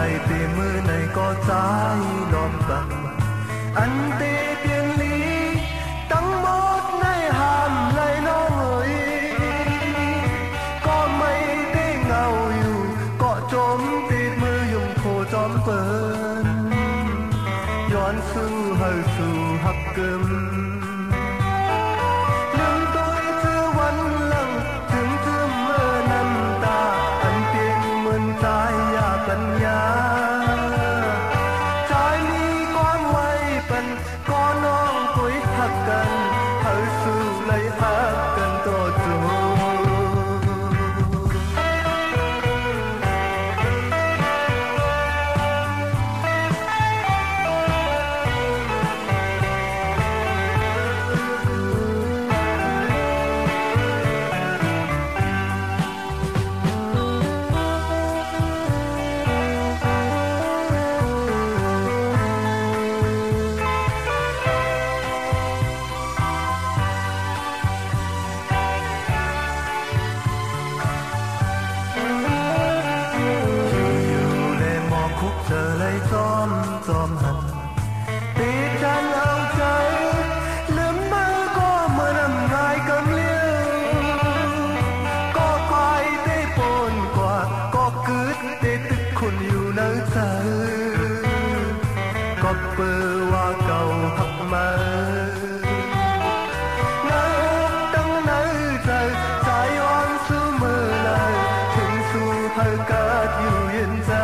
lại tìm mưa này có trái lom tầm anh tê tiên lý tăng bốt này hàm lại nó người có mây tê ngầuอยู่เกาะจมติดมือยุ่งโคจอมเปินย้อนสู้เฮาสู่หักกึมHãy subscribe cho kênh Ghiền Mì Gõ để không bỏ lỡ